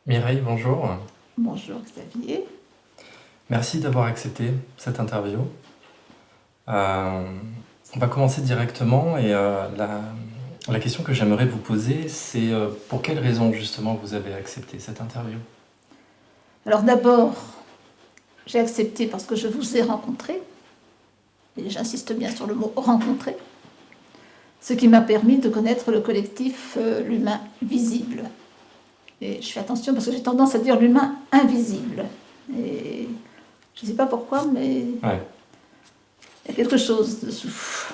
Mireille, bonjour. Bonjour Xavier. Merci d'avoir accepté cette interview. On va commencer directement et la question que j'aimerais vous poser, c'est pour quelles raisons justement vous avez accepté cette interview? Alors d'abord, j'ai accepté parce que je vous ai rencontré, et j'insiste bien sur le mot rencontrer, ce qui m'a permis de connaître le collectif L'Humain Visible. Et je fais attention parce que j'ai tendance à dire l'humain invisible. Et je ne sais pas pourquoi, mais Ouais. il y a quelque chose dessous.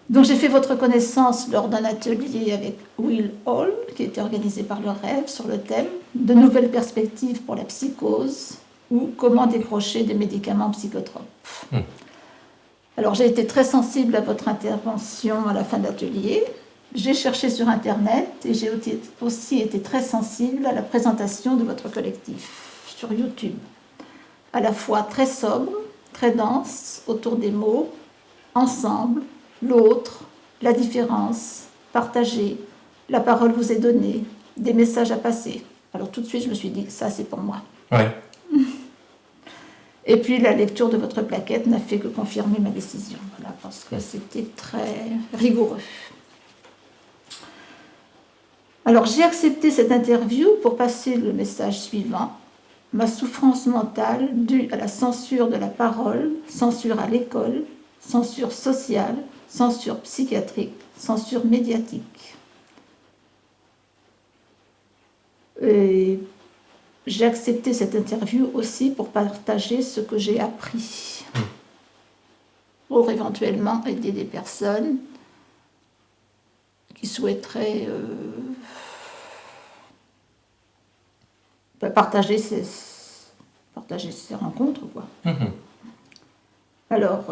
Donc j'ai fait votre connaissance lors d'un atelier avec Will Hall, qui a été organisé par le Rêve, sur le thème « De nouvelles perspectives pour la psychose » ou « Comment décrocher des médicaments psychotropes ». Alors j'ai été très sensible à votre intervention à la fin de l'atelier. J'ai cherché sur Internet et j'ai aussi été très sensible à la présentation de votre collectif sur YouTube. À la fois très sobre, très dense, autour des mots, ensemble, l'autre, la différence, partager, la parole vous est donnée, des messages à passer. Alors tout de suite, je me suis dit, ça c'est pour moi. Ouais. Et puis la lecture de votre plaquette n'a fait que confirmer ma décision, voilà, parce que c'était très rigoureux. Alors j'ai accepté cette interview pour passer le message suivant. Ma souffrance mentale due à la censure de la parole, censure à l'école, censure sociale, censure psychiatrique, censure médiatique. Et j'ai accepté cette interview aussi pour partager ce que j'ai appris, pour éventuellement aider des personnes qui souhaiteraient partager ces rencontres, quoi. Alors,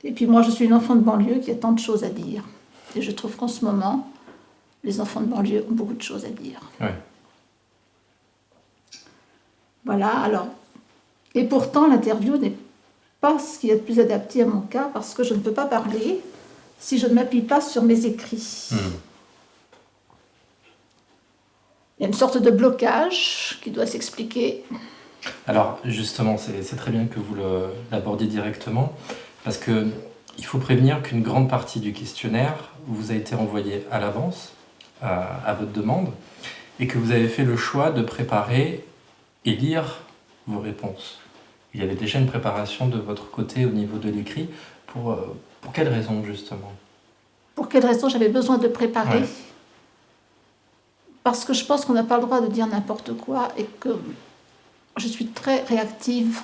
et puis moi je suis une enfant de banlieue qui a tant de choses à dire. Et je trouve qu'en ce moment, les enfants de banlieue ont beaucoup de choses à dire. Ouais. Voilà, alors. Et pourtant, l'interview n'est pas ce qui est le plus adapté à mon cas, parce que je ne peux pas parler si je ne m'appuie pas sur mes écrits. Il y a une sorte de blocage qui doit s'expliquer. Alors justement, c'est très bien que vous l'abordiez directement, parce qu'il faut prévenir qu'une grande partie du questionnaire vous a été envoyé à l'avance, à votre demande, et que vous avez fait le choix de préparer et lire vos réponses. Il y avait déjà une préparation de votre côté au niveau de l'écrit. Pour quelles raisons justement? Pour quelles raisons j'avais besoin de préparer? Ouais. Parce que je pense qu'on n'a pas le droit de dire n'importe quoi et que je suis très réactive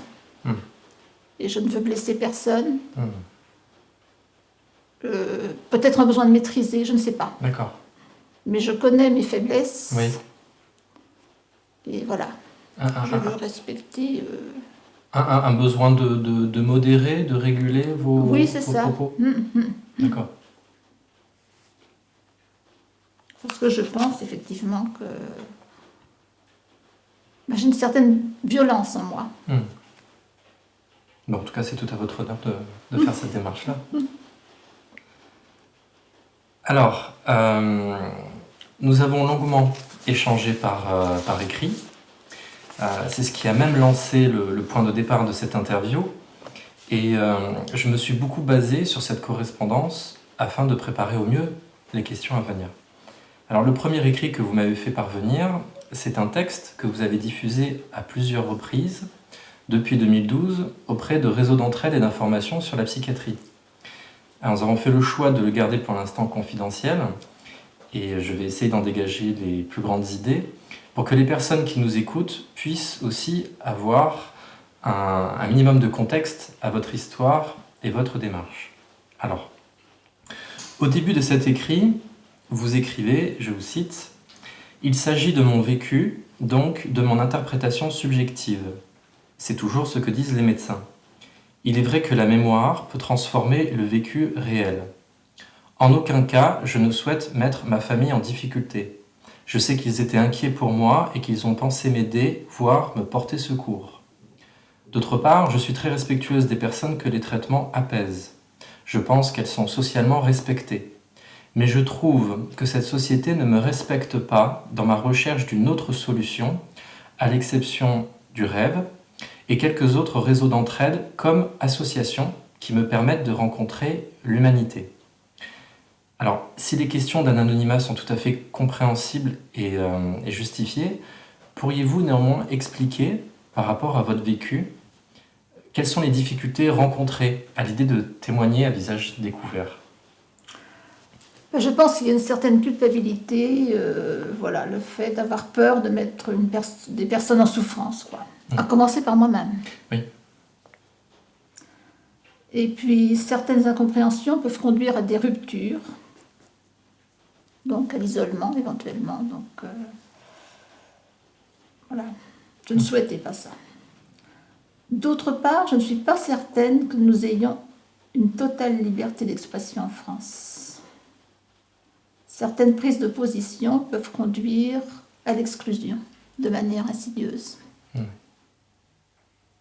et je ne veux blesser personne. Peut-être un besoin de maîtriser, je ne sais pas. D'accord. Mais je connais mes faiblesses. Oui. Et voilà. Je veux respecter. Un besoin de modérer, de réguler vos propos. D'accord. Parce que je pense effectivement que j'ai une certaine violence en moi. Bon, en tout cas, c'est tout à votre honneur de faire cette démarche-là. Alors, nous avons longuement échangé par écrit. C'est ce qui a même lancé le point de départ de cette interview. Et je me suis beaucoup basé sur cette correspondance afin de préparer au mieux les questions à venir. Alors le premier écrit que vous m'avez fait parvenir, c'est un texte que vous avez diffusé à plusieurs reprises depuis 2012 auprès de réseaux d'entraide et d'information sur la psychiatrie. Alors, nous avons fait le choix de le garder pour l'instant confidentiel et je vais essayer d'en dégager les plus grandes idées pour que les personnes qui nous écoutent puissent aussi avoir un minimum de contexte à votre histoire et votre démarche. Alors, au début de cet écrit, vous écrivez, je vous cite, « Il s'agit de mon vécu, donc de mon interprétation subjective. C'est toujours ce que disent les médecins. Il est vrai que la mémoire peut transformer le vécu réel. En aucun cas, je ne souhaite mettre ma famille en difficulté. Je sais qu'ils étaient inquiets pour moi et qu'ils ont pensé m'aider, voire me porter secours. D'autre part, je suis très respectueuse des personnes que les traitements apaisent. Je pense qu'elles sont socialement respectées. Mais je trouve que cette société ne me respecte pas dans ma recherche d'une autre solution, à l'exception du rêve, et quelques autres réseaux d'entraide comme associations qui me permettent de rencontrer l'humanité. » Alors, si les questions d'un anonymat sont tout à fait compréhensibles et justifiées, pourriez-vous néanmoins expliquer, par rapport à votre vécu, quelles sont les difficultés rencontrées à l'idée de témoigner à visage découvert ? Je pense qu'il y a une certaine culpabilité, le fait d'avoir peur de mettre des personnes en souffrance, quoi. À commencer par moi-même. Oui. Et puis, certaines incompréhensions peuvent conduire à des ruptures, donc à l'isolement éventuellement. Donc, je ne souhaitais pas ça. D'autre part, je ne suis pas certaine que nous ayons une totale liberté d'expression en France. Certaines prises de position peuvent conduire à l'exclusion de manière insidieuse.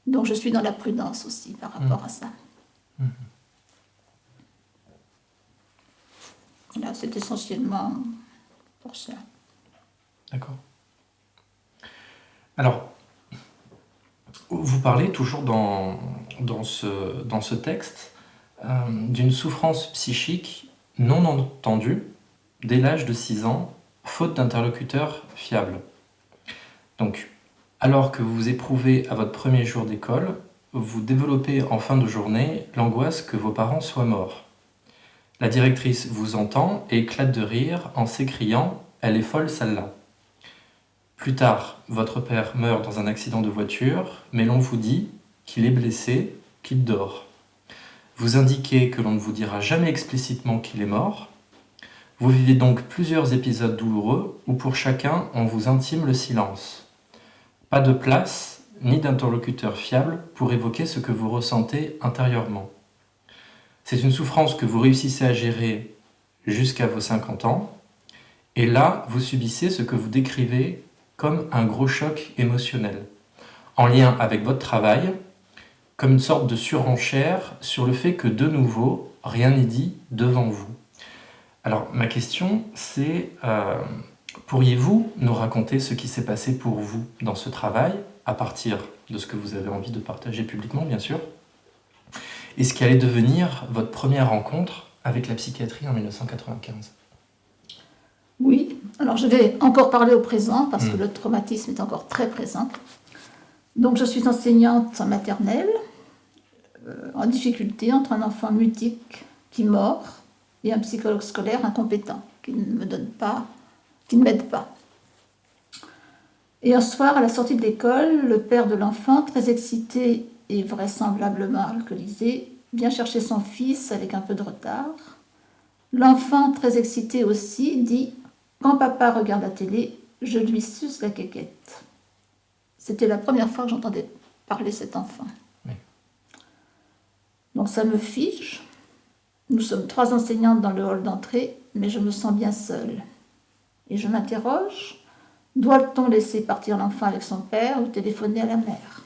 Donc je suis dans la prudence aussi par rapport à ça. Là, c'est essentiellement pour ça. D'accord. Alors, vous parlez toujours dans ce texte d'une souffrance psychique non entendue dès l'âge de 6 ans, faute d'interlocuteur fiable. Donc, alors que vous éprouvez à votre premier jour d'école, vous développez en fin de journée l'angoisse que vos parents soient morts. La directrice vous entend et éclate de rire en s'écriant « Elle est folle celle-là ». Plus tard, votre père meurt dans un accident de voiture, mais l'on vous dit qu'il est blessé, qu'il dort. Vous indiquez que l'on ne vous dira jamais explicitement qu'il est mort. Vous vivez donc plusieurs épisodes douloureux où pour chacun on vous intime le silence. Pas de place ni d'interlocuteur fiable pour évoquer ce que vous ressentez intérieurement. C'est une souffrance que vous réussissez à gérer jusqu'à vos 50 ans, et là, vous subissez ce que vous décrivez comme un gros choc émotionnel, en lien avec votre travail, comme une sorte de surenchère sur le fait que, de nouveau, rien n'est dit devant vous. Alors, ma question, c'est, pourriez-vous nous raconter ce qui s'est passé pour vous dans ce travail, à partir de ce que vous avez envie de partager publiquement, bien sûr, et ce qui allait devenir votre première rencontre avec la psychiatrie en 1995 ? Oui, alors je vais encore parler au présent, parce que le traumatisme est encore très présent. Donc, je suis enseignante en maternelle, en difficulté entre un enfant mutique qui mord et un psychologue scolaire incompétent, qui ne m'aide pas. Et un soir, à la sortie de l'école, le père de l'enfant, très excité et vraisemblablement alcoolisé, vient chercher son fils avec un peu de retard. L'enfant, très excité aussi, dit « Quand papa regarde la télé, je lui suce la quéquette ». C'était la première fois que j'entendais parler cet enfant. Oui. Donc ça me fige. Nous sommes 3 enseignantes dans le hall d'entrée, mais je me sens bien seule. Et je m'interroge, doit-on laisser partir l'enfant avec son père ou téléphoner à la mère ?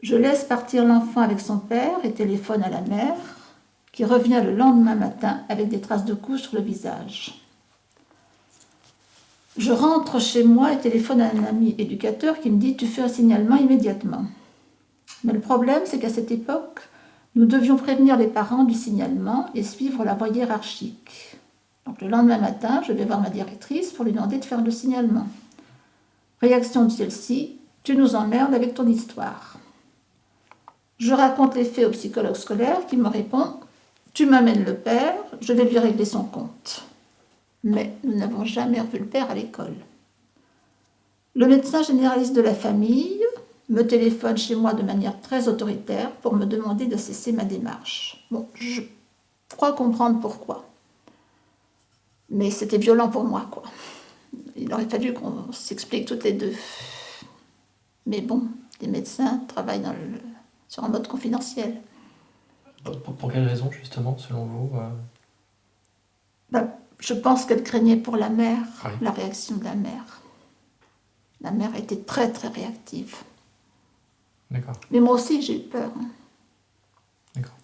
Je laisse partir l'enfant avec son père et téléphone à la mère, qui revient le lendemain matin avec des traces de coups sur le visage. Je rentre chez moi et téléphone à un ami éducateur qui me dit « Tu fais un signalement immédiatement ». Mais le problème, c'est qu'à cette époque, nous devions prévenir les parents du signalement et suivre la voie hiérarchique. Donc le lendemain matin, je vais voir ma directrice pour lui demander de faire le signalement. Réaction de celle-ci, tu nous emmerdes avec ton histoire. Je raconte les faits au psychologue scolaire qui me répond, tu m'amènes le père, je vais lui régler son compte. Mais nous n'avons jamais revu le père à l'école. Le médecin généraliste de la famille me téléphone chez moi de manière très autoritaire pour me demander de cesser ma démarche. Bon, je crois comprendre pourquoi. Mais c'était violent pour moi, quoi. Il aurait fallu qu'on s'explique toutes les deux. Mais bon, les médecins travaillent sur un mode confidentiel. Pour quelle raison, justement, selon vous Je pense qu'elle craignait pour la mère, Oui. la réaction de la mère. La mère a été très, très réactive. D'accord. Mais moi aussi, j'ai eu peur. D'accord.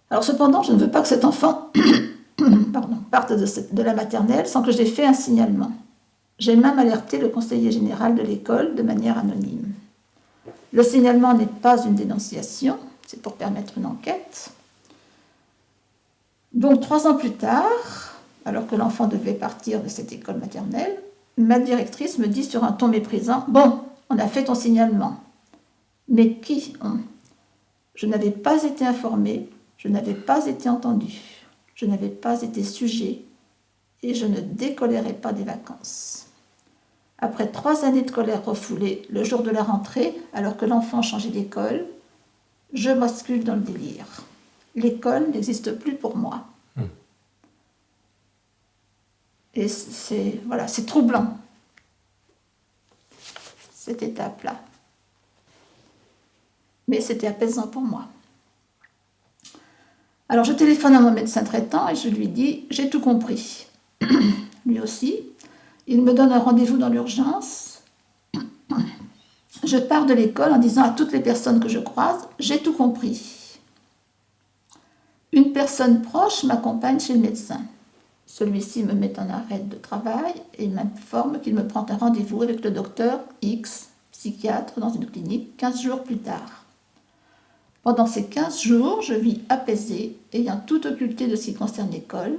Alors cependant, je ne veux pas que cet enfant parte de la maternelle sans que j'aie fait un signalement. J'ai même alerté le conseiller général de l'école de manière anonyme. Le signalement n'est pas une dénonciation, c'est pour permettre une enquête. Donc 3 ans plus tard, alors que l'enfant devait partir de cette école maternelle, ma directrice me dit sur un ton méprisant « Bon, on a fait ton signalement. » Mais qui on ? Je n'avais pas été informée, je n'avais pas été entendue, je n'avais pas été sujet et je ne décolérais pas des vacances. Après 3 années de colère refoulée, le jour de la rentrée, alors que l'enfant changeait d'école, je bascule dans le délire. L'école n'existe plus pour moi. Et c'est troublant, cette étape-là. Mais c'était apaisant pour moi. Alors je téléphone à mon médecin traitant et je lui dis « J'ai tout compris ». Lui aussi, il me donne un rendez-vous dans l'urgence. Je pars de l'école en disant à toutes les personnes que je croise « J'ai tout compris ». Une personne proche m'accompagne chez le médecin. Celui-ci me met en arrêt de travail et m'informe qu'il me prend un rendez-vous avec le docteur X, psychiatre, dans une clinique 15 jours plus tard. Pendant ces 15 jours, je vis apaisée, ayant tout occulté de ce qui concerne l'école,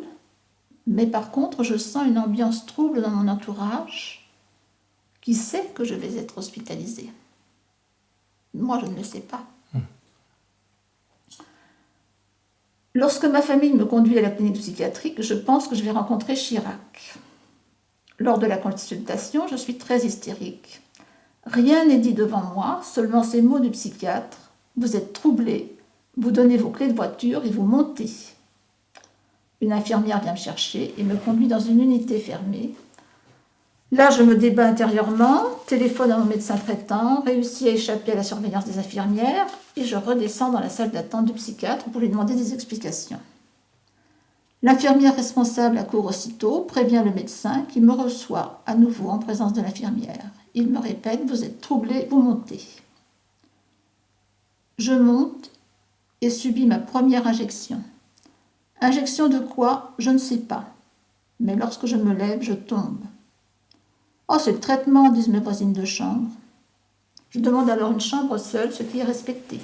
mais par contre, je sens une ambiance trouble dans mon entourage qui sait que je vais être hospitalisée. Moi, je ne le sais pas. Lorsque ma famille me conduit à la clinique psychiatrique, je pense que je vais rencontrer Chirac. Lors de la consultation, je suis très hystérique. Rien n'est dit devant moi, seulement ces mots du psychiatre. Vous êtes troublé, vous donnez vos clés de voiture et vous montez. Une infirmière vient me chercher et me conduit dans une unité fermée. Là, je me débat intérieurement, téléphone à mon médecin traitant, réussis à échapper à la surveillance des infirmières et je redescends dans la salle d'attente du psychiatre pour lui demander des explications. L'infirmière responsable accourt aussitôt, prévient le médecin qui me reçoit à nouveau en présence de l'infirmière. Il me répète « Vous êtes troublé, vous montez ». Je monte et subis ma première injection. Injection de quoi ? Je ne sais pas. Mais lorsque je me lève, je tombe. « Oh, c'est le traitement », disent mes voisines de chambre. Je demande alors une chambre seule, ce qui est respecté.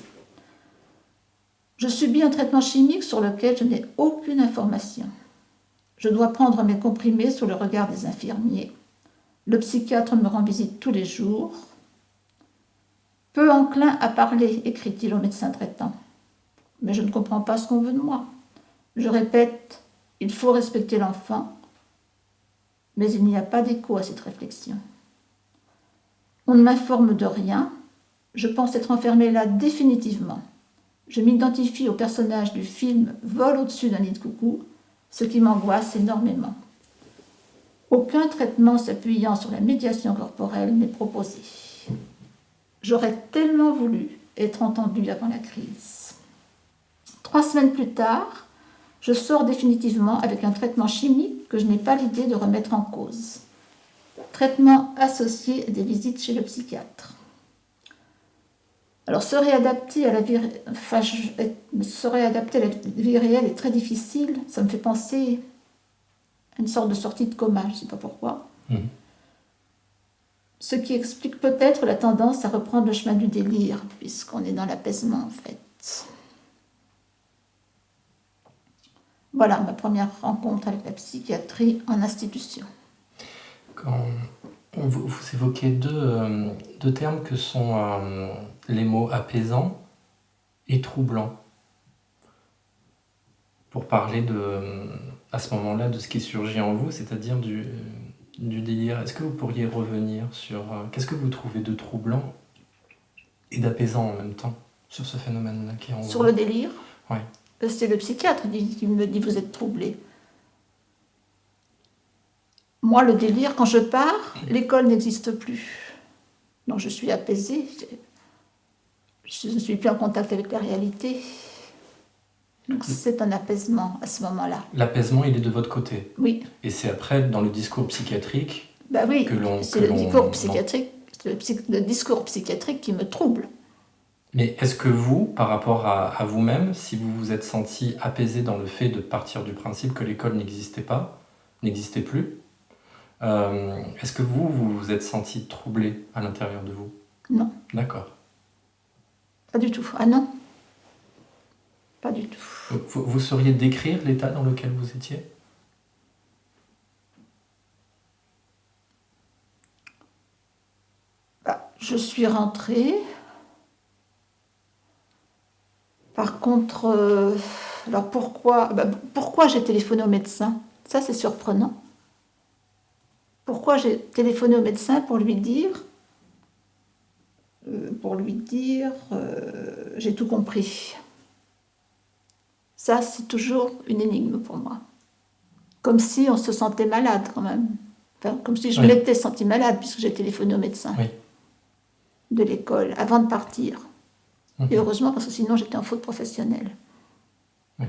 Je subis un traitement chimique sur lequel je n'ai aucune information. Je dois prendre mes comprimés sous le regard des infirmiers. Le psychiatre me rend visite tous les jours. Peu enclin à parler, écrit-il au médecin traitant. Mais je ne comprends pas ce qu'on veut de moi. Je répète, il faut respecter l'enfant. Mais il n'y a pas d'écho à cette réflexion. On ne m'informe de rien. Je pense être enfermée là définitivement. Je m'identifie au personnage du film Vol au-dessus d'un nid de coucou, ce qui m'angoisse énormément. Aucun traitement s'appuyant sur la médiation corporelle n'est proposé. J'aurais tellement voulu être entendue avant la crise. 3 semaines plus tard, je sors définitivement avec un traitement chimique que je n'ai pas l'idée de remettre en cause. Traitement associé à des visites chez le psychiatre. Alors, se réadapter à la vie réelle est très difficile. Ça me fait penser à une sorte de sortie de coma, je ne sais pas pourquoi. Ce qui explique peut-être la tendance à reprendre le chemin du délire, puisqu'on est dans l'apaisement en fait. Voilà ma première rencontre avec la psychiatrie en institution. Quand vous évoquez deux termes que sont les mots apaisant et troublant, pour parler à ce moment-là de ce qui surgit en vous, c'est-à-dire du délire. Est-ce que vous pourriez revenir sur qu'est-ce que vous trouvez de troublant et d'apaisant en même temps sur ce phénomène-là qui est en vous? Sur le délire, Ouais. c'est le psychiatre qui me dit vous êtes troublé. Moi, le délire, quand je pars, l'école n'existe plus. Donc je suis apaisée. Je ne suis plus en contact avec la réalité. Donc c'est un apaisement à ce moment-là. L'apaisement, il est de votre côté. Oui. Et c'est après, dans le discours psychiatrique, Bah oui, que le l'on- discours psychiatrique, le discours psychiatrique qui me trouble. Mais est-ce que vous, par rapport à vous-même, si vous vous êtes senti apaisé dans le fait de partir du principe que l'école n'existait plus, est-ce que vous vous êtes senti troublé à l'intérieur de vous? Non, D'accord. pas du tout. Ah non, pas du tout. Vous sauriez décrire l'état dans lequel vous étiez? Bah, je suis rentrée. Par contre, alors pourquoi j'ai téléphoné au médecin? Ça, c'est surprenant. Pourquoi j'ai téléphoné au médecin pour lui dire, j'ai tout compris. Ça, c'est toujours une énigme pour moi. Comme si on se sentait malade quand même. Enfin, comme si je Oui. m'étais sentie malade puisque j'ai téléphoné au médecin Oui. de l'école avant de partir. Mhm. Et heureusement, parce que sinon j'étais en faute professionnelle. Oui.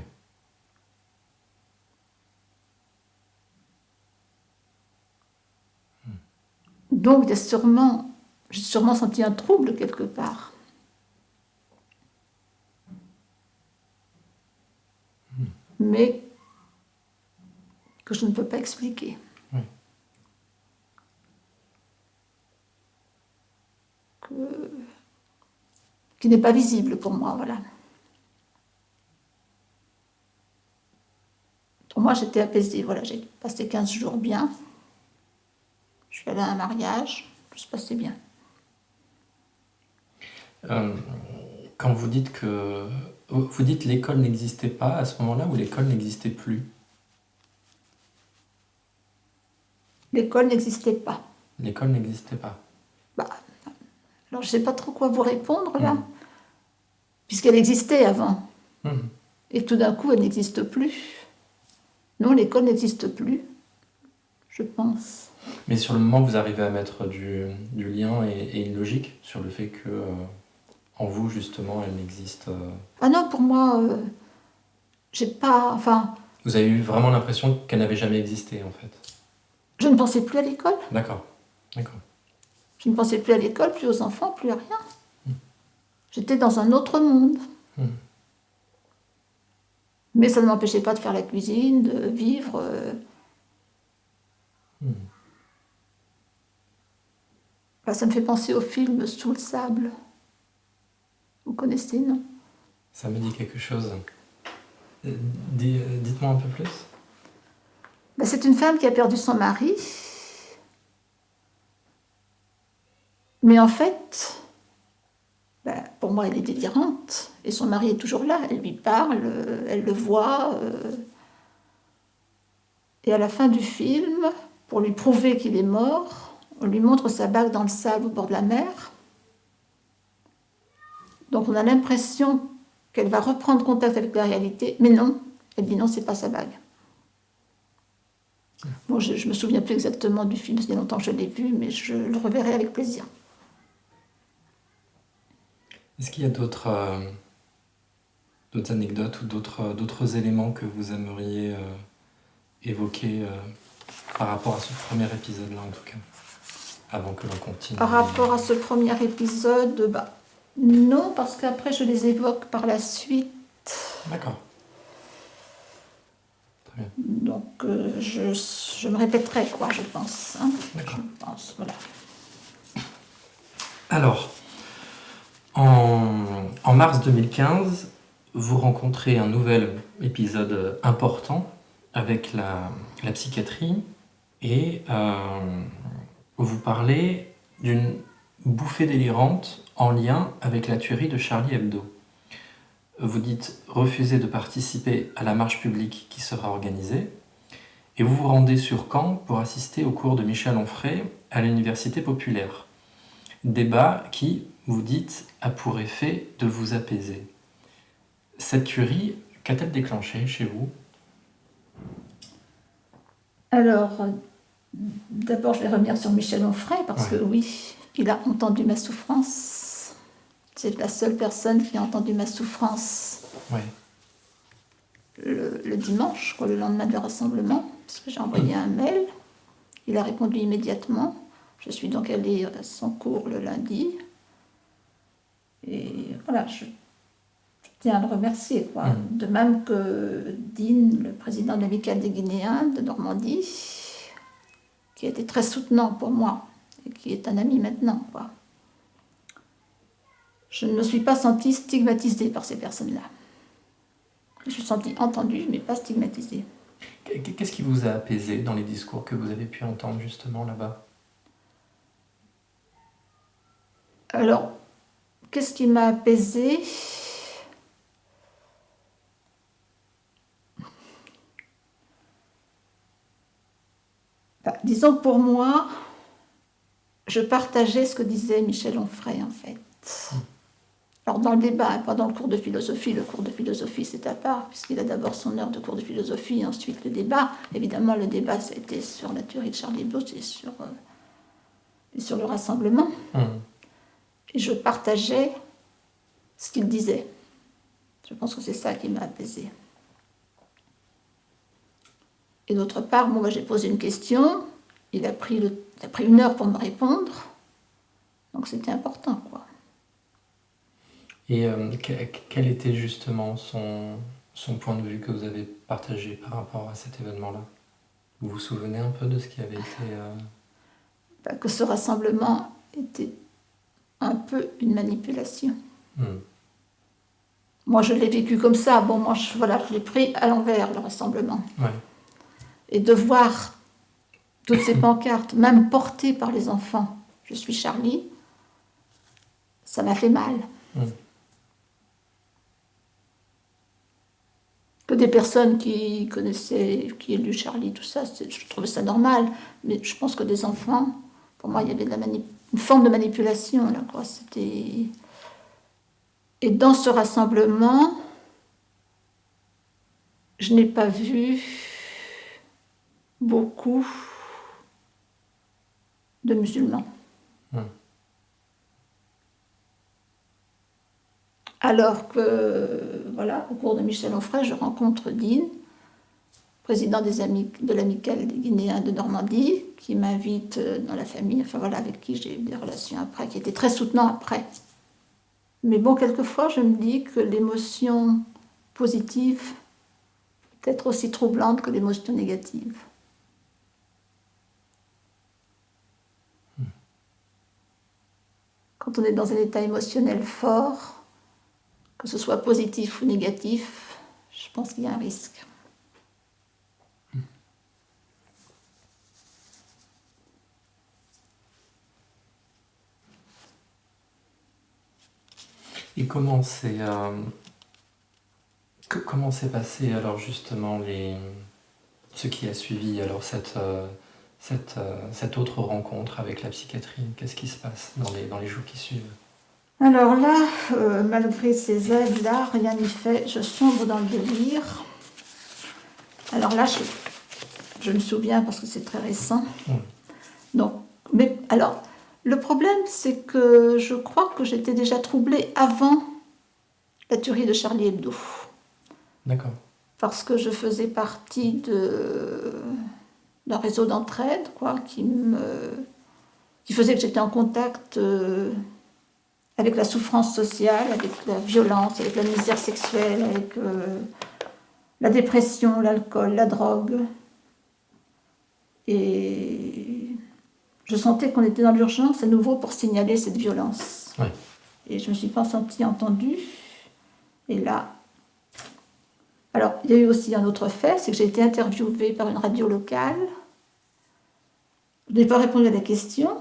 Donc, j'ai sûrement senti un trouble quelque part. Mais que je ne peux pas expliquer. Oui. Qui n'est pas visible pour moi, voilà. Pour moi, j'étais apaisée, voilà, j'ai passé 15 jours bien. Je suis allée à un mariage, tout se passait bien. Quand vous dites que l'école n'existait pas à ce moment-là ou l'école n'existait plus? L'école n'existait pas. L'école n'existait pas. Bah, alors, je ne sais pas trop quoi vous répondre là, Mhm. puisqu'elle existait avant. Mhm. Et tout d'un coup, elle n'existe plus. Non, l'école n'existe plus, je pense. Mais sur le moment, vous arrivez à mettre du lien et une logique sur le fait que en vous, justement, elle n'existe. Ah non, pour moi, j'ai pas... Enfin, Vous avez eu vraiment l'impression qu'elle n'avait jamais existé, en fait. je ne pensais plus à l'école. D'accord. D'accord. Je ne pensais plus à l'école, plus aux enfants, plus à rien. J'étais dans un autre monde. Mhm. Mais ça ne m'empêchait pas de faire la cuisine, de vivre. Mhm. Enfin, ça me fait penser au film Sous le sable. Vous connaissez, non? Ça me dit quelque chose. Dites-moi un peu plus. Ben, c'est une femme qui a perdu son mari. Mais en fait, ben, pour moi, elle est délirante. Et son mari est toujours là. Elle lui parle, elle le voit. Et à la fin du film, pour lui prouver qu'il est mort, on lui montre sa bague dans le sable au bord de la mer. Donc on a l'impression qu'elle va reprendre contact avec la réalité, mais non, elle dit non, c'est pas sa bague. Bon, je me souviens plus exactement du film, ça fait longtemps que je l'ai vu, mais je le reverrai avec plaisir. Est-ce qu'il y a d'autres anecdotes ou d'autres éléments que vous aimeriez évoquer par rapport à ce premier épisode-là, en tout cas, avant que l'on continue? Par rapport à ce premier épisode, bah, non, parce qu'après je les évoque par la suite. D'accord. Très bien. Donc je me répéterai, quoi, je pense. Hein. D'accord. Je pense, voilà. Alors, en mars 2015, vous rencontrez un nouvel épisode important avec la psychiatrie et vous parlez d'une bouffée délirante en lien avec la tuerie de Charlie Hebdo. Vous dites refuser de participer à la marche publique qui sera organisée et vous vous rendez sur Caen pour assister au cours de Michel Onfray à l'Université populaire. Débat qui, vous dites, a pour effet de vous apaiser. Cette tuerie, qu'a-t-elle déclenché chez vous? Alors, d'abord, je vais revenir sur Michel Onfray, parce que oui, il a entendu ma souffrance. C'est la seule personne qui a entendu ma souffrance le dimanche, le lendemain du rassemblement, parce que j'ai envoyé un mail. Il a répondu immédiatement. Je suis donc allée à son cours le lundi. Et voilà, je tiens à le remercier. De même que Dean, le président de l'Amicale des Guinéens de Normandie, qui a été très soutenant pour moi et qui est un ami maintenant. Je ne me suis pas sentie stigmatisée par ces personnes-là. Je me suis sentie entendue, mais pas stigmatisée. Qu'est-ce qui vous a apaisé dans les discours que vous avez pu entendre justement là-bas? Alors, qu'est-ce qui m'a apaisée? Disons que pour moi, je partageais ce que disait Michel Onfray, en fait. Alors dans le débat, pas dans le cours de philosophie c'est à part, puisqu'il a d'abord son heure de cours de philosophie, et ensuite le débat. Évidemment, le débat, ça a été sur la tuerie de Charlie Hebdo et sur le rassemblement. Et je partageais ce qu'il disait. Je pense que c'est ça qui m'a apaisée. Et d'autre part, moi, j'ai posé une question, il a pris 1 heure pour me répondre, donc c'était important, Et quel était justement son point de vue que vous avez partagé par rapport à cet événement-là? Vous vous souvenez un peu de ce qui avait été... Que ce rassemblement était un peu une manipulation. Moi, je l'ai vécu comme ça. Bon, moi, je l'ai pris à l'envers, le rassemblement. Et de voir toutes ces pancartes, même portées par les enfants, je suis Charlie, ça m'a fait mal. Que des personnes qui connaissaient, qui aient lu Charlie, tout ça, je trouvais ça normal. Mais je pense que des enfants, pour moi, il y avait une forme de manipulation, là, C'était... Et dans ce rassemblement, je n'ai pas vu beaucoup de musulmans. Alors que, au cours de Michel Onfray, je rencontre Dean, président de l'Amicale des Guinéens de Normandie, qui m'invite dans la famille, avec qui j'ai eu des relations après, qui était très soutenant après. Mais bon, quelquefois, je me dis que l'émotion positive peut être aussi troublante que l'émotion négative. Quand on est dans un état émotionnel fort, que ce soit positif ou négatif, je pense qu'il y a un risque. Et comment s'est passé alors justement ce qui a suivi alors cette autre rencontre avec la psychiatrie? Qu'est-ce qui se passe dans les jours qui suivent? Alors là, malgré ces aides-là, rien n'y fait. Je sombre dans le délire. Alors là, je me souviens parce que c'est très récent. Donc, mais alors, le problème, c'est que je crois que j'étais déjà troublée avant la tuerie de Charlie Hebdo. D'accord. Parce que je faisais partie d'un réseau d'entraide, qui faisait que j'étais en contact avec la souffrance sociale, avec la violence, avec la misère sexuelle, avec la dépression, l'alcool, la drogue. Et je sentais qu'on était dans l'urgence à nouveau pour signaler cette violence. Et je ne me suis pas sentie entendue. Et là, Alors, il y a eu aussi un autre fait, c'est que j'ai été interviewée par une radio locale. Je n'ai pas répondu à des questions,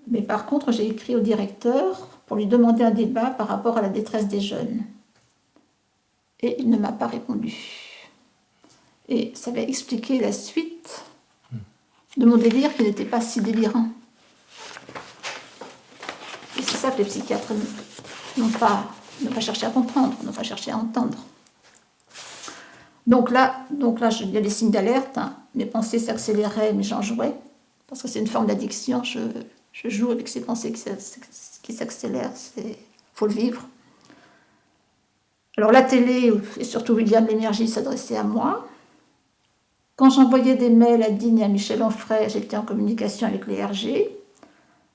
mais par contre, j'ai écrit au directeur pour lui demander un débat par rapport à la détresse des jeunes. Et il ne m'a pas répondu. Et ça va expliquer la suite de mon délire qui n'était pas si délirant. Et c'est ça que les psychiatres n'ont pas cherché à comprendre, n'ont pas cherché à entendre. Donc là, il y a des signes d'alerte. Hein. Mes pensées s'accéléraient, mais j'en jouais. Parce que c'est une forme d'addiction. Je joue avec ces pensées qui s'accélèrent. Il faut le vivre. Alors la télé, et surtout William Lémergie, s'adressait à moi. Quand j'envoyais des mails à Digne et à Michel Onfray, j'étais en communication avec les RG.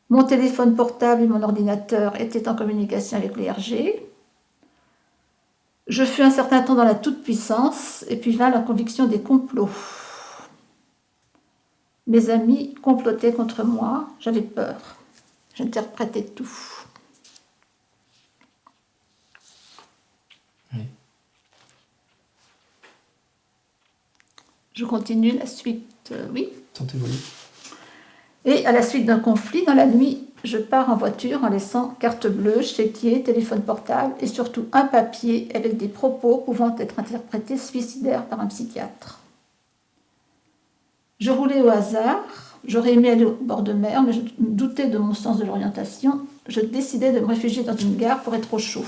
Mon téléphone portable et mon ordinateur étaient en communication avec les RG. Je fus un certain temps dans la toute-puissance, et puis vint la conviction des complots. Mes amis complotaient contre moi, j'avais peur. J'interprétais tout. Oui. Je continue la suite, oui. Sentez-vous libre. Et à la suite d'un conflit, dans la nuit, je pars en voiture en laissant carte bleue, chéquier, téléphone portable et surtout un papier avec des propos pouvant être interprétés suicidaires par un psychiatre. Je roulais au hasard, j'aurais aimé aller au bord de mer, mais je doutais de mon sens de l'orientation. Je décidai de me réfugier dans une gare pour être au chaud.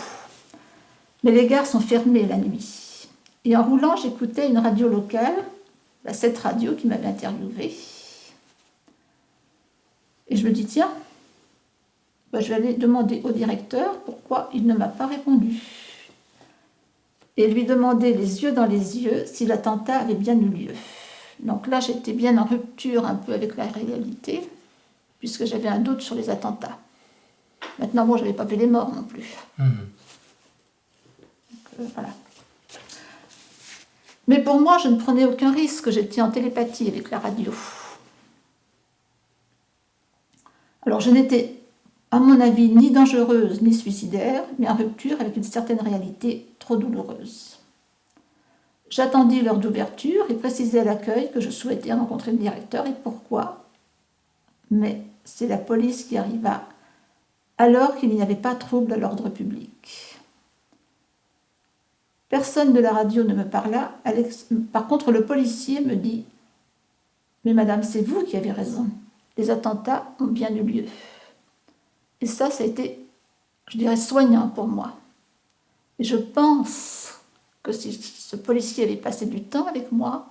Mais les gares sont fermées la nuit. Et en roulant, j'écoutais une radio locale, cette radio qui m'avait interviewée. Et je me dis, tiens, je vais aller demander au directeur pourquoi il ne m'a pas répondu. Et lui demander les yeux dans les yeux si l'attentat avait bien eu lieu. Donc là, j'étais bien en rupture un peu avec la réalité, puisque j'avais un doute sur les attentats. Maintenant, bon, je n'avais pas vu les morts non plus. Donc, voilà. Mais pour moi, je ne prenais aucun risque, j'étais en télépathie avec la radio. Alors, je n'étais, à mon avis, ni dangereuse ni suicidaire, mais en rupture avec une certaine réalité trop douloureuse. J'attendis l'heure d'ouverture et précisai à l'accueil que je souhaitais rencontrer le directeur et pourquoi. Mais c'est la police qui arriva alors qu'il n'y avait pas trouble à l'ordre public. Personne de la radio ne me parla. Par contre, le policier me dit « Mais madame, c'est vous qui avez raison. Les attentats ont bien eu lieu. » Et ça a été, je dirais, soignant pour moi. Et je pense que si ce policier avait passé du temps avec moi,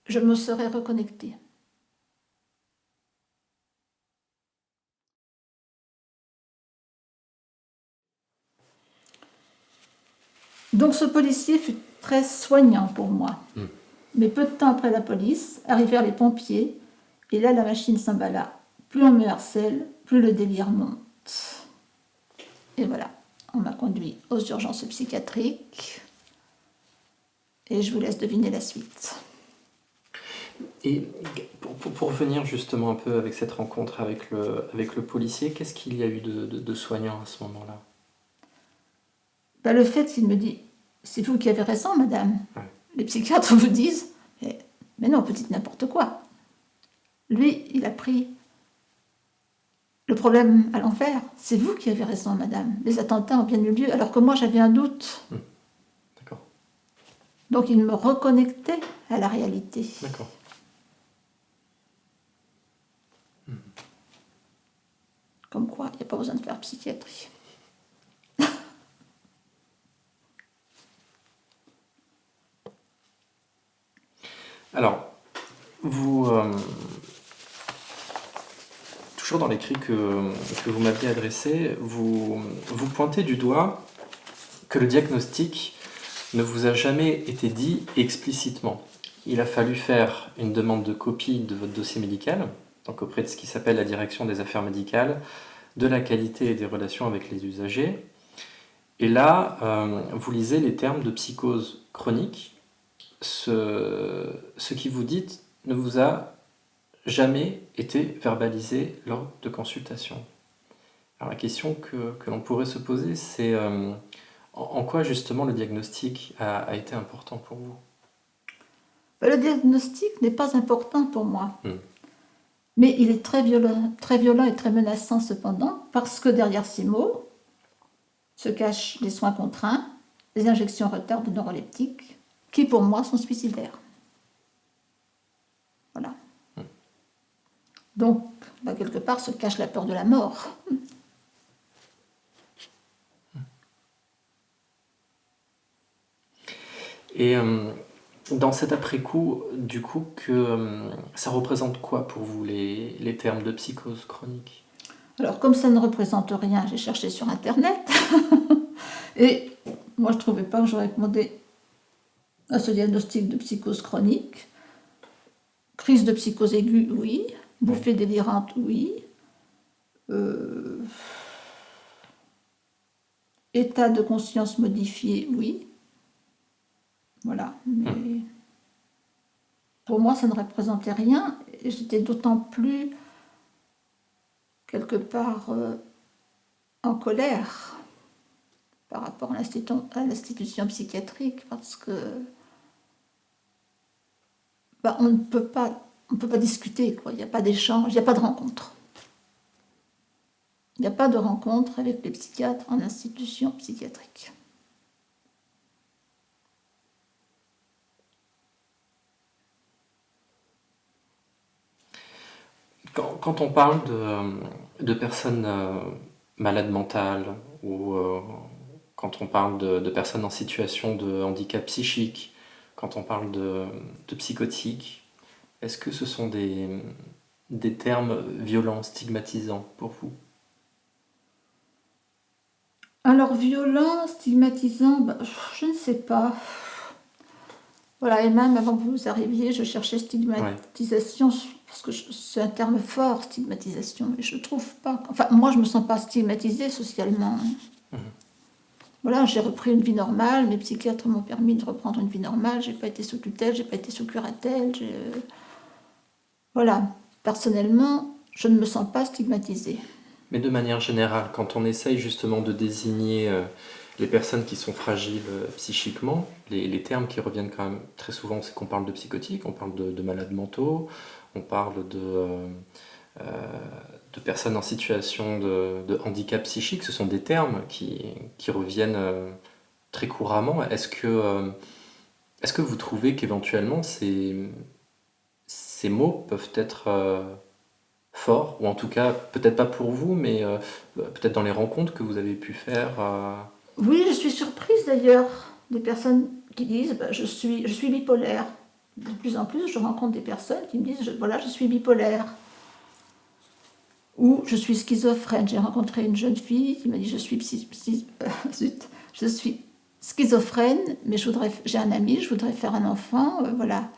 je me serais reconnectée. Donc ce policier fut très soignant pour moi. Mais peu de temps après la police, arrivèrent les pompiers, et là la machine s'emballa. Plus on me harcèle, plus le délire monte. Et voilà, on m'a conduit aux urgences psychiatriques, et je vous laisse deviner la suite. Et pour revenir justement un peu avec cette rencontre avec le policier, qu'est-ce qu'il y a eu de soignant à ce moment-là? Le fait qu'il me dit « C'est vous qui avez raison, madame. Ouais. » Les psychiatres vous disent « Mais non, petite n'importe quoi. » Lui, il a pris le problème à l'envers. « C'est vous qui avez raison, madame. Les attentats ont bien eu lieu, alors que moi, j'avais un doute. » D'accord. Donc, il me reconnectait à la réalité. D'accord. Comme quoi, il n'y a pas besoin de faire psychiatrie. Alors, vous, toujours dans l'écrit que vous m'aviez adressé, vous pointez du doigt que le diagnostic ne vous a jamais été dit explicitement. Il a fallu faire une demande de copie de votre dossier médical, donc auprès de ce qui s'appelle la direction des affaires médicales, de la qualité et des relations avec les usagers. Et là, vous lisez les termes de psychose chronique. Ce qui vous dites ne vous a jamais été verbalisé lors de consultations. Alors la question que l'on pourrait se poser, c'est En quoi justement le diagnostic a été important pour vous? Le diagnostic n'est pas important pour moi, Hmm. mais il est très violent et très menaçant cependant, parce que derrière ces mots se cachent les soins contraints, les injections retard de neuroleptiques, qui pour moi sont suicidaires. Voilà. Donc, quelque part, se cache la peur de la mort. Et dans cet après-coup, du coup, ça représente quoi pour vous les termes de psychose chronique? Alors, comme ça ne représente rien, j'ai cherché sur Internet. Et moi, je ne trouvais pas que j'aurais demandé à ce diagnostic de psychose chronique. Crise de psychose aiguë, oui. Bouffée délirante, oui. État de conscience modifié, oui. Voilà. Mais pour moi, ça ne représentait rien. Et j'étais d'autant plus, quelque part, en colère par rapport à l'institution psychiatrique, parce que on ne peut pas discuter, quoi. Il n'y a pas d'échange, il n'y a pas de rencontre. Il n'y a pas de rencontre avec les psychiatres en institution psychiatrique. Quand on parle de personnes malades mentales ou quand on parle de personnes en situation de handicap psychique, quand on parle de psychotiques, est-ce que ce sont des termes violents, stigmatisants pour vous? Alors, violent, stigmatisant, je ne sais pas. Voilà, et même avant que vous arriviez, je cherchais stigmatisation, parce que c'est un terme fort, stigmatisation, et je trouve pas. Enfin, moi, je me sens pas stigmatisée socialement. Voilà, j'ai repris une vie normale, mes psychiatres m'ont permis de reprendre une vie normale, j'ai pas été sous tutelle, j'ai pas été sous curatelle. Voilà, personnellement, je ne me sens pas stigmatisée. Mais de manière générale, quand on essaye justement de désigner les personnes qui sont fragiles psychiquement, les termes qui reviennent quand même très souvent, c'est qu'on parle de psychotiques, on parle de malades mentaux, on parle de personnes en situation de handicap psychique. Ce sont des termes qui reviennent très couramment. Est-ce que vous trouvez qu'éventuellement ces mots peuvent être forts, ou en tout cas, peut-être pas pour vous, mais peut-être dans les rencontres que vous avez pu faire? Oui, je suis surprise d'ailleurs des personnes qui disent je suis bipolaire. De plus en plus, je rencontre des personnes qui me disent voilà, je suis bipolaire. Ou je suis schizophrène. J'ai rencontré une jeune fille qui m'a dit je suis schizophrène, mais j'ai un ami, je voudrais faire un enfant. Voilà.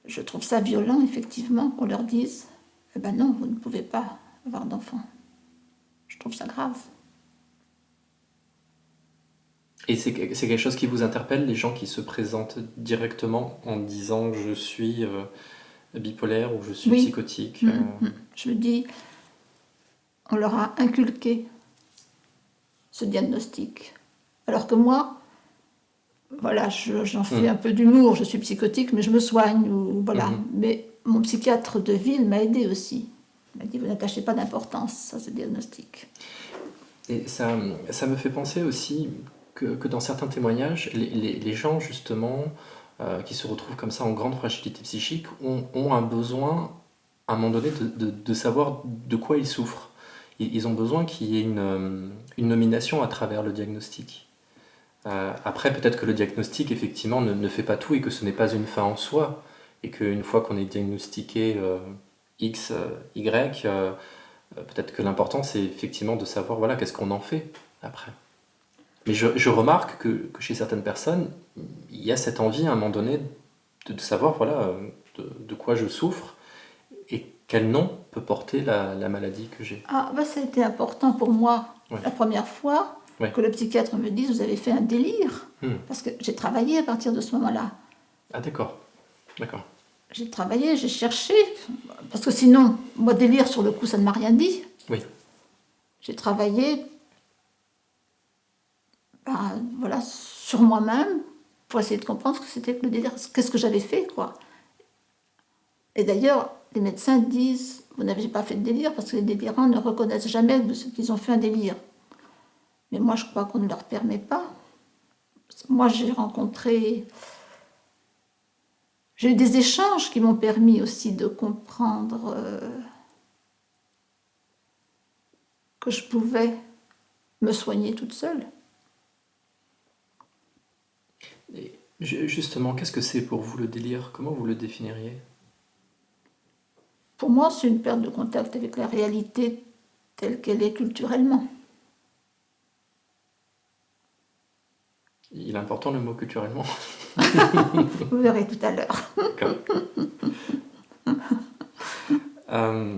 Je trouve ça violent, effectivement, qu'on leur dise eh ben non, vous ne pouvez pas avoir d'enfant. Je trouve ça grave. Et c'est quelque chose qui vous interpelle, les gens qui se présentent directement en disant je suis bipolaire ou je suis Oui. psychotique? Je me dis, on leur a inculqué ce diagnostic. Alors que moi, voilà, j'en fais un peu d'humour, je suis psychotique, mais je me soigne, ou voilà. Mais mon psychiatre de ville m'a aidé aussi. Il m'a dit, vous n'attachez pas d'importance à ce diagnostic. Et ça me fait penser aussi que dans certains témoignages, les gens justement qui se retrouvent comme ça en grande fragilité psychique ont un besoin, à un moment donné, de savoir de quoi ils souffrent. Ils ont besoin qu'il y ait une nomination à travers le diagnostic. Après, peut-être que le diagnostic, effectivement, ne fait pas tout et que ce n'est pas une fin en soi. Et qu'une fois qu'on est diagnostiqué X, Y, peut-être que l'important, c'est effectivement de savoir voilà, qu'est-ce qu'on en fait après. Mais je remarque que chez certaines personnes, il y a cette envie à un moment donné de savoir voilà, de quoi je souffre et quel nom peut porter la maladie que j'ai. Ah, ça a été important pour moi, Ouais. la première fois, Ouais. que le psychiatre me dise, vous avez fait un délire. Parce que j'ai travaillé à partir de ce moment-là. Ah d'accord. J'ai travaillé, j'ai cherché, parce que sinon, moi, délire, sur le coup, ça ne m'a rien dit. Oui. J'ai travaillé voilà, sur moi-même pour essayer de comprendre ce que c'était que le délire, qu'est-ce que j'avais fait, quoi. Et d'ailleurs, les médecins disent, vous n'avez pas fait de délire parce que les délirants ne reconnaissent jamais qu'ils ont fait un délire. Mais moi, je crois qu'on ne leur permet pas. Moi, j'ai eu des échanges qui m'ont permis aussi de comprendre que je pouvais me soigner toute seule. Et justement, qu'est-ce que c'est pour vous le délire? Comment vous le définiriez? Pour moi, c'est une perte de contact avec la réalité telle qu'elle est culturellement. Il est important le mot culturellement. Vous verrez tout à l'heure. D'accord. Euh,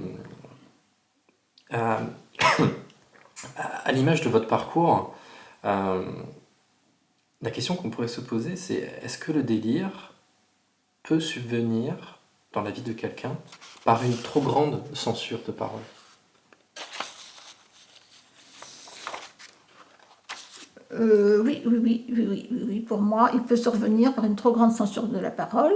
à, à l'image de votre parcours, la question qu'on pourrait se poser, c'est est-ce que le délire peut subvenir dans la vie de quelqu'un par une trop grande censure de parole? Oui. Pour moi, il peut survenir par une trop grande censure de la parole,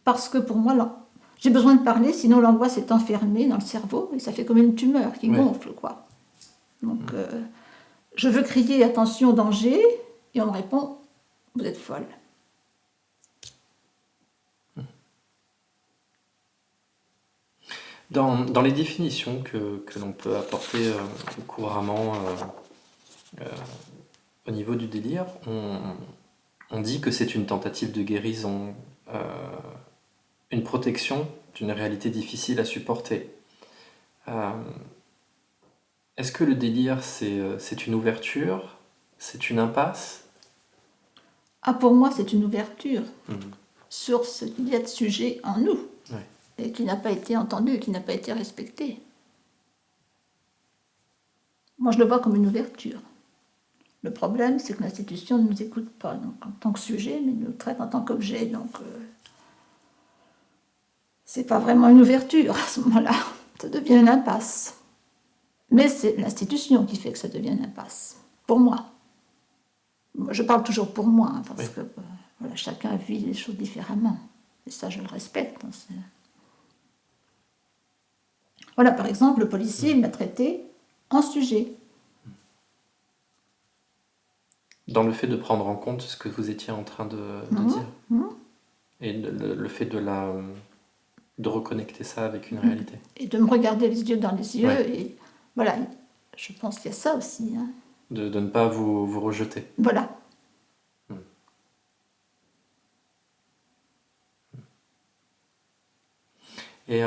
parce que pour moi, j'ai besoin de parler, sinon l'angoisse est enfermée dans le cerveau et ça fait comme une tumeur qui gonfle, quoi. Donc, je veux crier attention, danger, et on me répond, vous êtes folle. Dans les définitions que l'on peut apporter couramment au niveau du délire, on dit que c'est une tentative de guérison, une protection d'une réalité difficile à supporter. Est-ce que le délire, c'est une ouverture? C'est une impasse? Ah, pour moi, c'est une ouverture sur ce qu'il y a de sujet en nous, et qui n'a pas été entendu, qui n'a pas été respecté. Moi, je le vois comme une ouverture. Le problème, c'est que l'institution ne nous écoute pas donc, en tant que sujet, mais nous traite en tant qu'objet. Donc, c'est pas vraiment une ouverture à ce moment-là. Ça devient une impasse. Mais c'est l'institution qui fait que ça devient une impasse. Pour moi. Je parle toujours pour moi, hein, parce que voilà, chacun vit les choses différemment. Et ça, je le respecte. Hein, voilà, par exemple, le policier m'a traité en sujet. Dans le fait de prendre en compte ce que vous étiez en train de dire. Et le fait de reconnecter ça avec une réalité. Et de me regarder les yeux dans les yeux. Et voilà, je pense qu'il y a ça aussi. Hein. De ne pas vous rejeter. Voilà. Et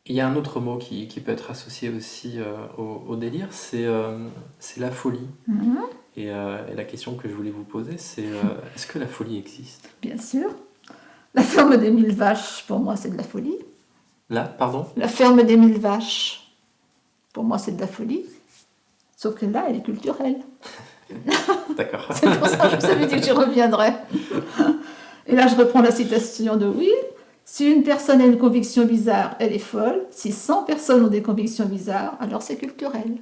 il y a un autre mot qui peut être associé aussi au délire, c'est la folie. Et la question que je voulais vous poser, c'est est-ce que la folie existe? Bien sûr. La ferme des 1000 vaches, pour moi, c'est de la folie. Pardon? La ferme des 1000 vaches, pour moi, c'est de la folie. Sauf que là, elle est culturelle. D'accord. C'est pour ça que je vous avais dit que j'y reviendrai. Et là, je reprends la citation de Will. Si une personne a une conviction bizarre, elle est folle. Si 100 personnes ont des convictions bizarres, alors c'est culturel.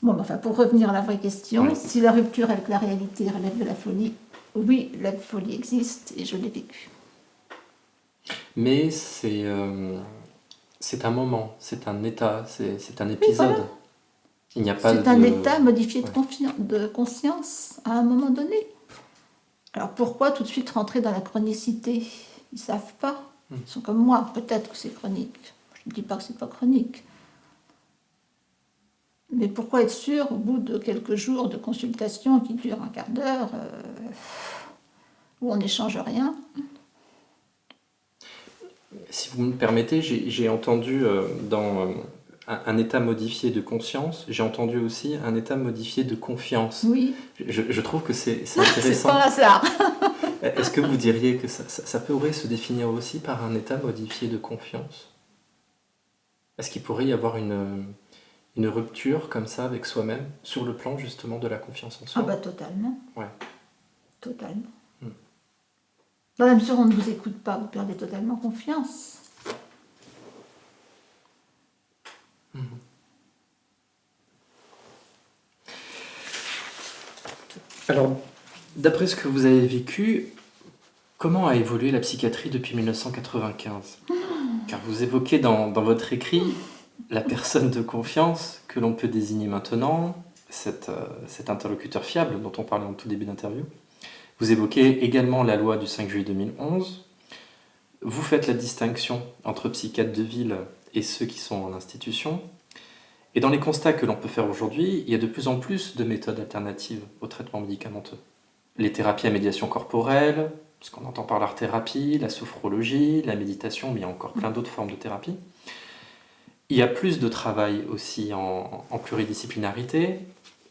Bon, enfin, pour revenir à la vraie question, si la rupture avec la réalité relève de la folie, oui, la folie existe et je l'ai vécue. Mais c'est un moment, c'est un état, c'est un épisode. Voilà. Il n'y a pas c'est un état modifié de conscience à un moment donné. Alors pourquoi tout de suite rentrer dans la chronicité? Ils ne savent pas. Ils sont comme moi, peut-être que c'est chronique. Je ne dis pas que c'est pas chronique. Mais pourquoi être sûr, au bout de quelques jours de consultation qui durent un quart d'heure, où on n'échange rien? Si vous me permettez, j'ai entendu dans un état modifié de conscience, j'ai entendu aussi un état modifié de confiance. Oui. Je trouve que c'est intéressant. C'est pas un hasard. Est-ce que vous diriez que ça pourrait se définir aussi par un état modifié de confiance? Est-ce qu'il pourrait y avoir une rupture comme ça avec soi-même, sur le plan justement de la confiance en soi? Ah bah totalement. Ouais. Totalement. Dans la mesure où on ne vous écoute pas, vous perdez totalement confiance. Alors, d'après ce que vous avez vécu, comment a évolué la psychiatrie depuis 1995? Car vous évoquez dans votre écrit la personne de confiance que l'on peut désigner maintenant, cet interlocuteur fiable dont on parlait en tout début d'interview. Vous évoquez également la loi du 5 juillet 2011. Vous faites la distinction entre psychiatres de ville et ceux qui sont en institution. Et dans les constats que l'on peut faire aujourd'hui, il y a de plus en plus de méthodes alternatives au traitement médicamenteux. Les thérapies à médiation corporelle, ce qu'on entend par l'art-thérapie, la sophrologie, la méditation, mais il y a encore plein d'autres formes de thérapie. Il y a plus de travail aussi en pluridisciplinarité,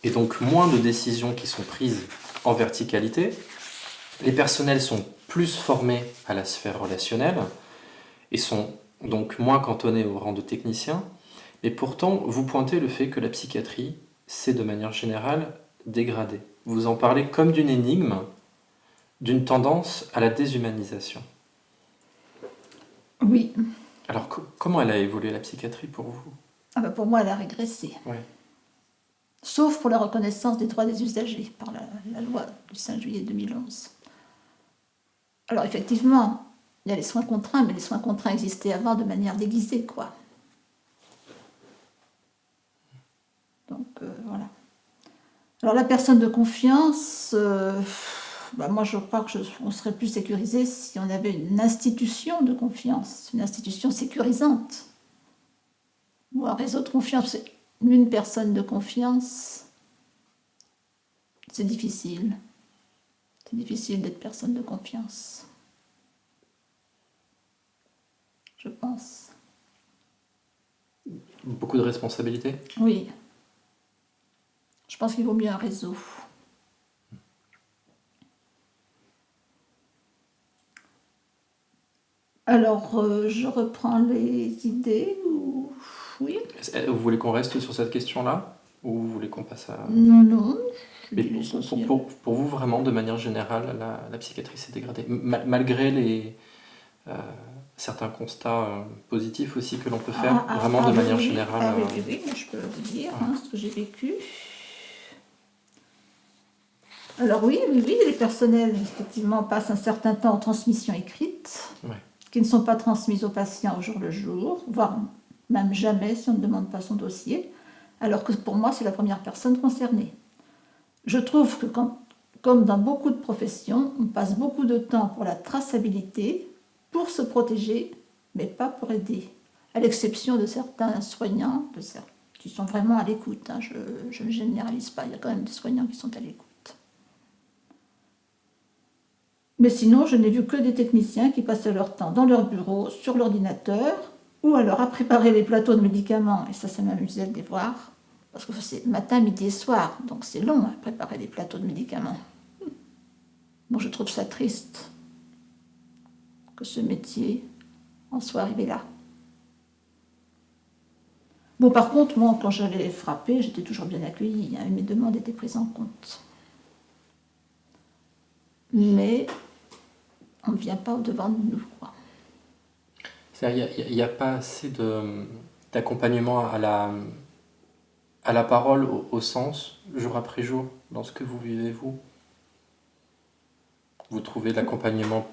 et donc moins de décisions qui sont prises en verticalité. Les personnels sont plus formés à la sphère relationnelle, et sont donc moins cantonnés au rang de techniciens, mais pourtant, vous pointez le fait que la psychiatrie s'est de manière générale dégradée. Vous en parlez comme d'une énigme, d'une tendance à la déshumanisation. Oui. Alors, comment elle a évolué la psychiatrie pour vous? Pour moi, elle a régressé. Ouais. Sauf pour la reconnaissance des droits des usagers par la loi du 5 juillet 2011. Alors effectivement, il y a les soins contraints, mais les soins contraints existaient avant de manière déguisée, quoi. Donc voilà. Alors la personne de confiance, moi je crois qu'on serait plus sécurisé si on avait une institution de confiance, une institution sécurisante. Ou un réseau de confiance. Une personne de confiance, c'est difficile. C'est difficile d'être personne de confiance. Je pense. Beaucoup de responsabilités? Oui. Je pense qu'il vaut mieux un réseau. Alors, je reprends les idées ou... Oui. Vous voulez qu'on reste sur cette question-là? Ou vous voulez qu'on passe à... Non. Mais pour vous, vraiment, de manière générale, la psychiatrie s'est dégradée. Malgré les... certains constats positifs aussi que l'on peut faire, vraiment de manière générale. Oui, je peux vous dire ce que j'ai vécu. Alors oui, les personnels, effectivement, passent un certain temps en transmission écrite, qui ne sont pas transmises aux patients au jour le jour, voire même jamais si on ne demande pas son dossier, alors que pour moi, c'est la première personne concernée. Je trouve que comme dans beaucoup de professions, on passe beaucoup de temps pour la traçabilité, pour se protéger, mais pas pour aider. À l'exception de certains soignants, qui sont vraiment à l'écoute. Je ne généralise pas, il y a quand même des soignants qui sont à l'écoute. Mais sinon, je n'ai vu que des techniciens qui passaient leur temps dans leur bureau, sur l'ordinateur, ou alors à préparer les plateaux de médicaments. Et ça m'amusait de les voir, parce que c'est matin, midi et soir, donc c'est long à préparer les plateaux de médicaments. Bon, je trouve ça triste que ce métier en soit arrivé là. Bon, par contre, moi, quand j'allais frapper, j'étais toujours bien accueillie, et mes demandes étaient prises en compte. Mais on ne vient pas au-devant de nous, quoi. C'est-à-dire, il n'y a pas assez d'accompagnement à la parole, au sens, jour après jour, dans ce que vous vivez, vous? Vous trouvez l'accompagnement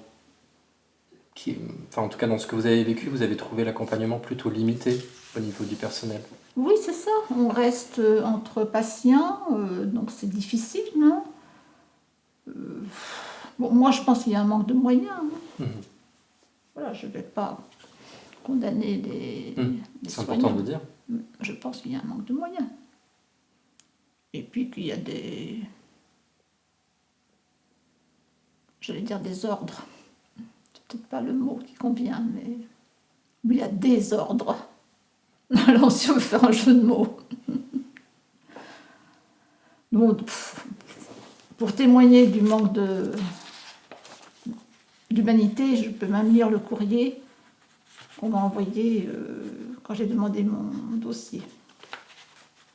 en tout cas, dans ce que vous avez vécu, vous avez trouvé l'accompagnement plutôt limité au niveau du personnel? Oui, c'est ça. On reste entre patients, donc c'est difficile, non? Bon, moi, je pense qu'il y a un manque de moyens. Voilà, je ne vais pas condamner les c'est soignants. important de le dire. Je pense qu'il y a un manque de moyens. Et puis qu'il y a des ordres. C'est peut-être pas le mot qui convient, mais il y a des ordres. Alors, si on veut faire un jeu de mots. Donc, pour témoigner du manque d'humanité, je peux même lire le courrier qu'on m'a envoyé quand j'ai demandé mon dossier.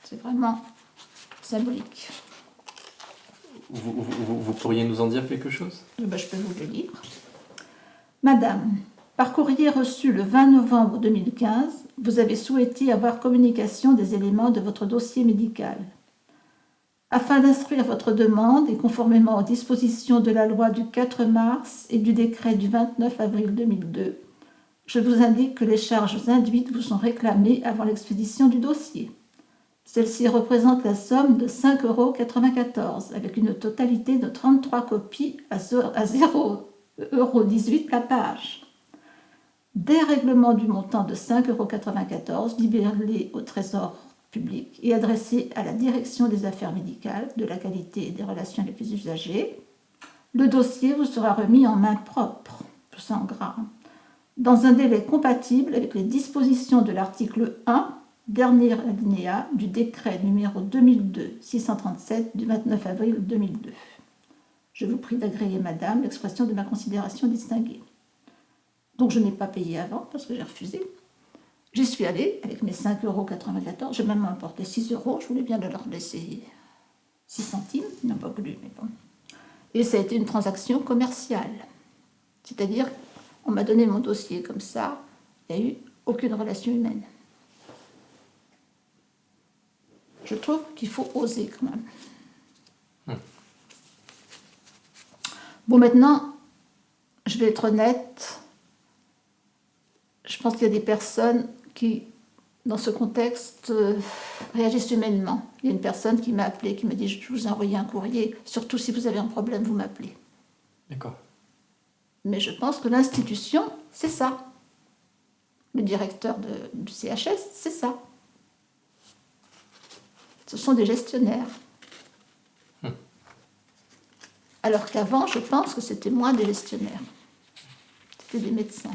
C'est vraiment symbolique. Vous pourriez nous en dire quelque chose? Je peux vous le lire. Madame, par courrier reçu le 20 novembre 2015, vous avez souhaité avoir communication des éléments de votre dossier médical. Afin d'instruire votre demande et conformément aux dispositions de la loi du 4 mars et du décret du 29 avril 2002, je vous indique que les charges induites vous sont réclamées avant l'expédition du dossier. Celle-ci représente la somme de 5,94 € avec une totalité de 33 copies à 0,18 € la page. Dérèglement du montant de 5,94 € libellé au Trésor public et adressé à la Direction des affaires médicales, de la qualité et des relations avec les usagers. Le dossier vous sera remis en main propre, tout ça en gras, dans un délai compatible avec les dispositions de l'article 1, dernier alinéa du décret numéro 2002-637 du 29 avril 2002. Je vous prie d'agréer, madame, l'expression de ma considération distinguée. Donc je n'ai pas payé avant parce que j'ai refusé. J'y suis allée avec mes 5,94 €. J'ai même emporté 6 €. Je voulais bien leur laisser 6 centimes. Ils n'ont pas voulu, mais bon. Et ça a été une transaction commerciale. C'est-à-dire, on m'a donné mon dossier comme ça. Il n'y a eu aucune relation humaine. Je trouve qu'il faut oser quand même. Bon, maintenant, je vais être honnête. Je pense qu'il y a des personnes qui, dans ce contexte, réagissent humainement. Il y a une personne qui m'a appelé, qui m'a dit « Je vous ai envoyé un courrier, surtout si vous avez un problème, vous m'appelez. » D'accord. Mais je pense que l'institution, c'est ça. Le directeur du CHS, c'est ça. Ce sont des gestionnaires. Alors qu'avant, je pense que c'était moins des gestionnaires. C'était des médecins.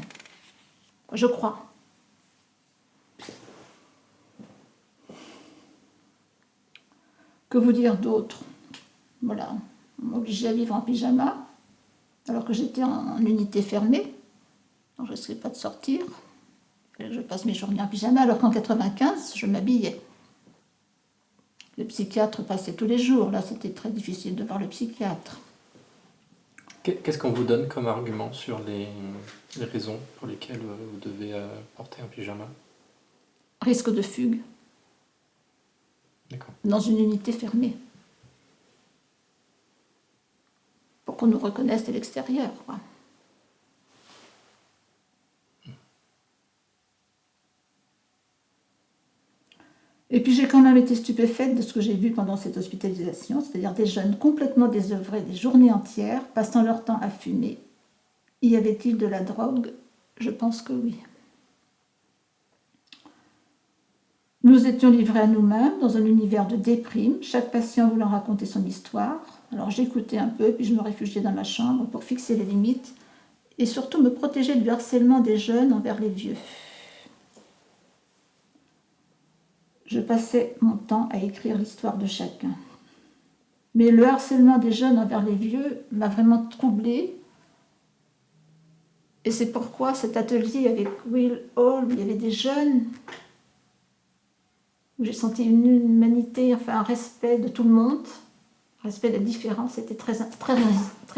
Je crois. Que vous dire d'autre? Voilà, on m'a obligée à vivre en pyjama, alors que j'étais en unité fermée, donc je ne risquais pas de sortir. Je passe mes journées en pyjama, alors qu'en 95, je m'habillais. Le psychiatre passait tous les jours, là c'était très difficile de voir le psychiatre. Qu'est-ce qu'on vous donne comme argument sur les raisons pour lesquelles vous devez porter un pyjama? Risque de fugue. D'accord. Dans une unité fermée. Pour qu'on nous reconnaisse de l'extérieur, quoi. Et puis j'ai quand même été stupéfaite de ce que j'ai vu pendant cette hospitalisation, c'est-à-dire des jeunes complètement désœuvrés, des journées entières, passant leur temps à fumer. Y avait-il de la drogue? Je pense que oui. Nous étions livrés à nous-mêmes dans un univers de déprime, chaque patient voulant raconter son histoire. Alors j'écoutais un peu, puis je me réfugiais dans ma chambre pour fixer les limites et surtout me protéger du harcèlement des jeunes envers les vieux. Je passais mon temps à écrire l'histoire de chacun. Mais le harcèlement des jeunes envers les vieux m'a vraiment troublée. Et c'est pourquoi cet atelier avec Will Hall, où il y avait des jeunes, où j'ai senti une humanité, enfin un respect de tout le monde, un respect de la différence, c'était très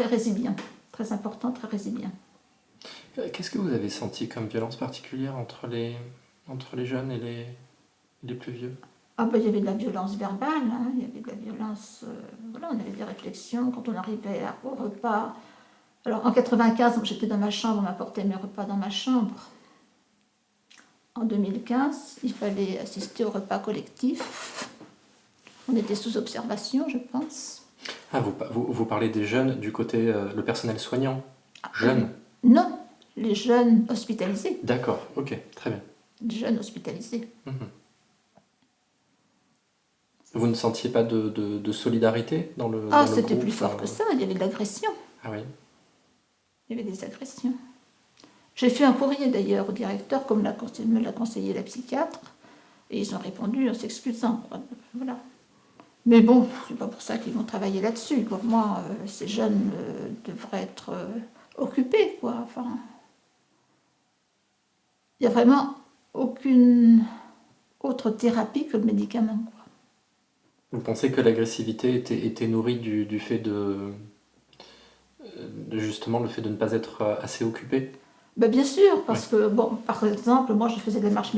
résilient, très important, très résilient. Qu'est-ce que vous avez senti comme violence particulière entre les jeunes et les plus vieux? Ah ben, il y avait de la violence verbale, hein, il y avait de la violence... voilà, on avait des réflexions quand on arrivait au repas. Alors en 95, j'étais dans ma chambre, on m'apportait mes repas dans ma chambre. En 2015, il fallait assister au repas collectif. On était sous observation, je pense. Ah, vous parlez des jeunes du côté, le personnel soignant? Jeunes? Non, les jeunes hospitalisés. D'accord, ok, très bien. Les jeunes hospitalisés. Vous ne sentiez pas de solidarité dans le Ah, dans le c'était groupe, plus fort que ça, il y avait de l'agression. Ah oui. Il y avait des agressions. J'ai fait un courrier d'ailleurs au directeur, comme me l'a conseillé la psychiatre, et ils ont répondu en s'excusant. Voilà. Mais bon, c'est pas pour ça qu'ils vont travailler là-dessus. Pour moi, ces jeunes devraient être occupés, quoi. Enfin, il n'y a vraiment aucune autre thérapie que le médicament, quoi. Vous pensez que l'agressivité était nourrie du fait de justement le fait de ne pas être assez occupé? Ben bien sûr, parce que, bon, par exemple, moi je faisais des marches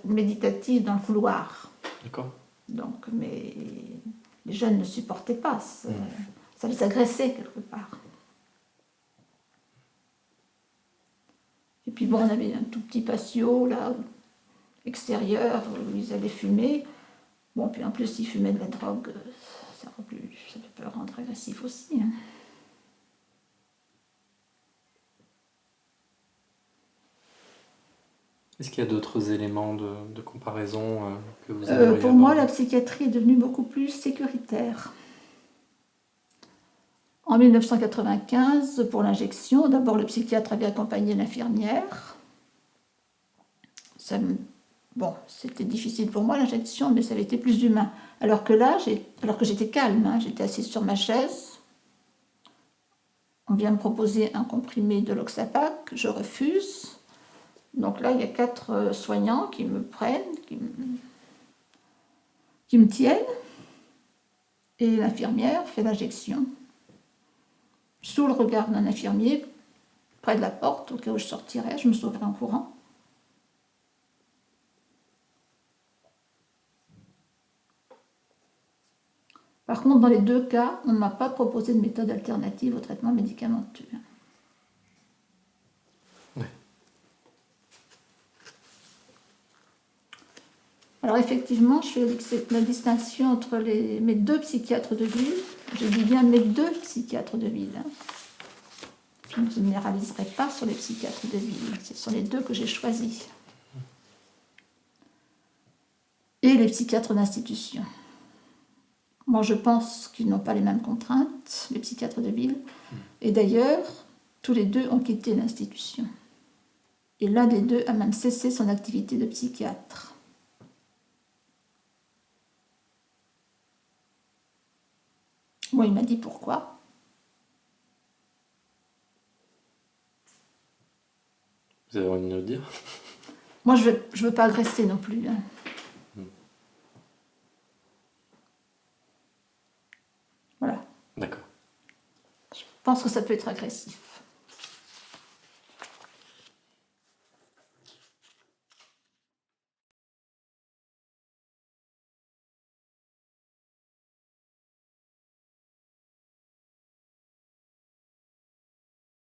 méditatives dans le couloir. D'accord. Donc, les jeunes ne supportaient pas. Ça les agressait quelque part. Et puis bon, on avait un tout petit patio là, extérieur, où ils allaient fumer. Bon, puis en plus, ils fumaient de la drogue, ça peut rendre agressif aussi. Hein. Est-ce qu'il y a d'autres éléments de comparaison que vous avez Pour moi, la psychiatrie est devenue beaucoup plus sécuritaire. En 1995, pour l'injection, d'abord le psychiatre avait accompagné l'infirmière. Bon, c'était difficile pour moi l'injection, mais ça avait été plus humain. Alors que là, alors que j'étais calme, hein, j'étais assise sur ma chaise. On vient me proposer un comprimé de Loxapac, je refuse. Donc là, il y a 4 soignants qui me prennent, qui me tiennent, et l'infirmière fait l'injection. Sous le regard d'un infirmier, près de la porte, au cas où je sortirais, je me sauverais en courant. Par contre, dans les 2 cas, on ne m'a pas proposé de méthode alternative au traitement médicamenteux. Alors effectivement, je fais la distinction entre mes 2 psychiatres de ville. Je dis bien mes 2 psychiatres de ville. Je ne généraliserai pas sur les psychiatres de ville. Ce sont les 2 que j'ai choisis. Et les psychiatres d'institution. Moi, je pense qu'ils n'ont pas les mêmes contraintes, les psychiatres de ville. Et d'ailleurs, tous les 2 ont quitté l'institution. Et l'un des 2 a même cessé son activité de psychiatre. Moi, il m'a dit pourquoi. Vous avez envie de nous le dire? Moi, je veux pas agresser non plus. Hein. Voilà. D'accord. Je pense que ça peut être agressif.